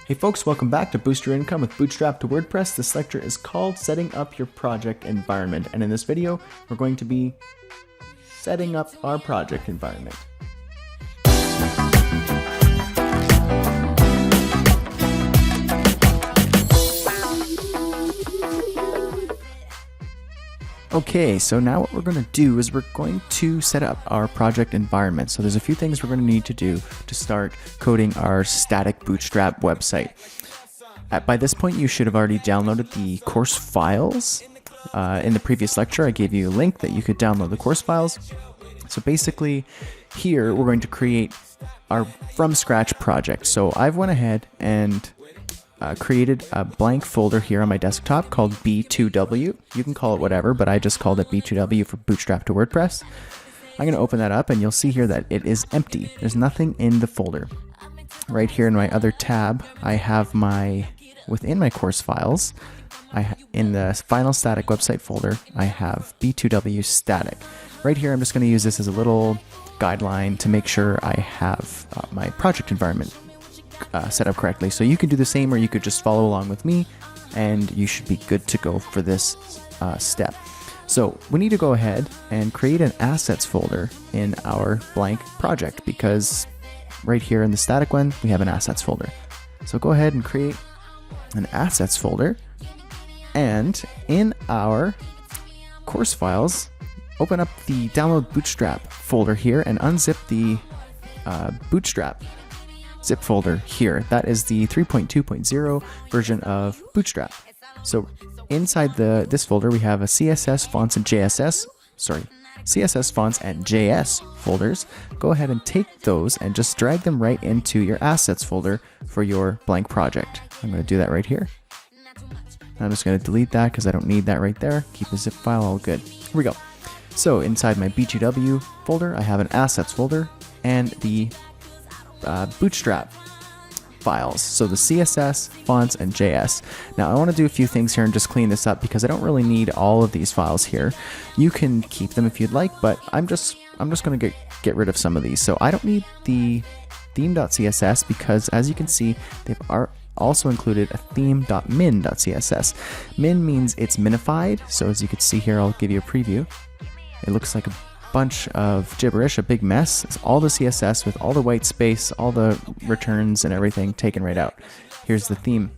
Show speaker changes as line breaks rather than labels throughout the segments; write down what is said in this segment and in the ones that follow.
Hey folks, welcome back to Boost Your Income with Bootstrap to WordPress. This lecture is called Setting Up Your Project Environment, and in this video, we're going to be setting up our project environment. Okay, so now what we're going to do is we're going to set up our project environment. So there's a few things we're going to need to do to start coding our static Bootstrap website. By this point, you should have already downloaded the course files. In the previous lecture, I gave you a link that you could download the course files. So basically, here we're going to create our from scratch project. So I've went ahead and created a blank folder here on my desktop called B2W. You can call it whatever, but I just called it B2W for Bootstrap to WordPress. I'm going to open that up and you'll see here that it is empty. There's nothing in the folder. Right here in my other tab, I have within my course files, in the final static website folder, I have B2W static. Right here, I'm just going to use this as a little guideline to make sure I have my project environment set up correctly. So you can do the same, or you could just follow along with me and you should be good to go for this step. So we need to go ahead and create an assets folder in our blank project, because right here in the static one, we have an assets folder. So go ahead and create an assets folder, and in our course files, open up the download Bootstrap folder here and unzip the Bootstrap zip folder here. That is the 3.2.0 version of Bootstrap. So inside this folder, we have a CSS fonts and CSS fonts and JS folders. Go ahead and take those and just drag them right into your assets folder for your blank project. I'm going to do that right here. I'm just going to delete that because I don't need that right there. Keep the zip file all good. Here we go. So inside my B2W folder, I have an assets folder and the Bootstrap files. So the CSS, fonts, and JS. Now I want to do a few things here and just clean this up because I don't really need all of these files here. You can keep them if you'd like, but I'm just going to get rid of some of these. So I don't need the theme.css because, as you can see, they've also included a theme.min.css. Min means it's minified. So as you can see here, I'll give you a preview. It looks like a bunch of gibberish, a big mess. It's all the CSS with all the white space, all the returns and everything taken right out. Here's the theme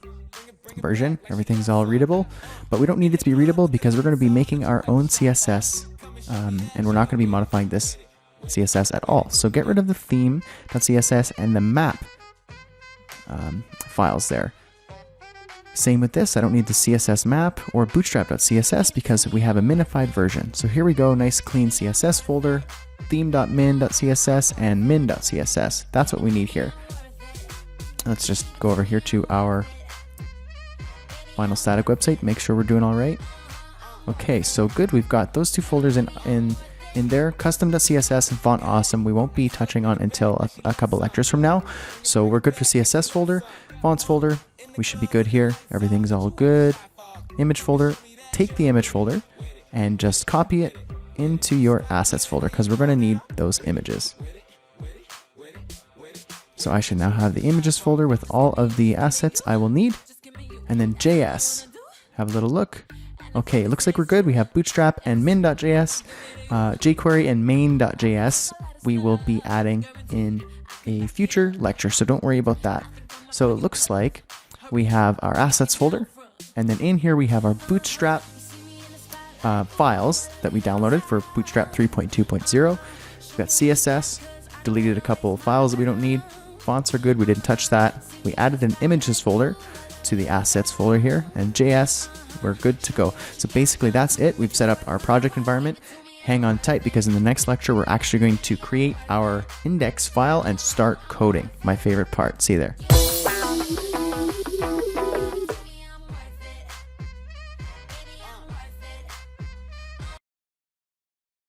version. Everything's all readable, but we don't need it to be readable because we're going to be making our own CSS, and we're not going to be modifying this CSS at all. So get rid of the theme.css and the map files there. Same with this, I don't need the CSS map or bootstrap.css because we have a minified version. So here we go, nice clean CSS folder, theme.min.css and min.css. That's what we need here. Let's just go over here to our final static website, make sure we're doing all right. Okay, so good, we've got those two folders in there, custom.css and font awesome. We won't be touching on until a couple lectures from now. So we're good for CSS folder, fonts folder. We should be good here. Everything's all good. Image folder, take the image folder and just copy it into your assets folder because we're going to need those images. So I should now have the images folder with all of the assets I will need. And then JS, have a little look. Okay, it looks like we're good. We have Bootstrap and min.js, jQuery and main.js. We will be adding in a future lecture, so don't worry about that. So it looks like we have our assets folder, and then in here we have our Bootstrap files that we downloaded for Bootstrap 3.2.0. We've got CSS, deleted a couple of files that we don't need. Fonts are good, we didn't touch that. We added an images folder to the assets folder here, and JS, we're good to go. So basically that's it. We've set up our project environment. Hang on tight because in the next lecture, we're actually going to create our index file and start coding. My favorite part. See you there.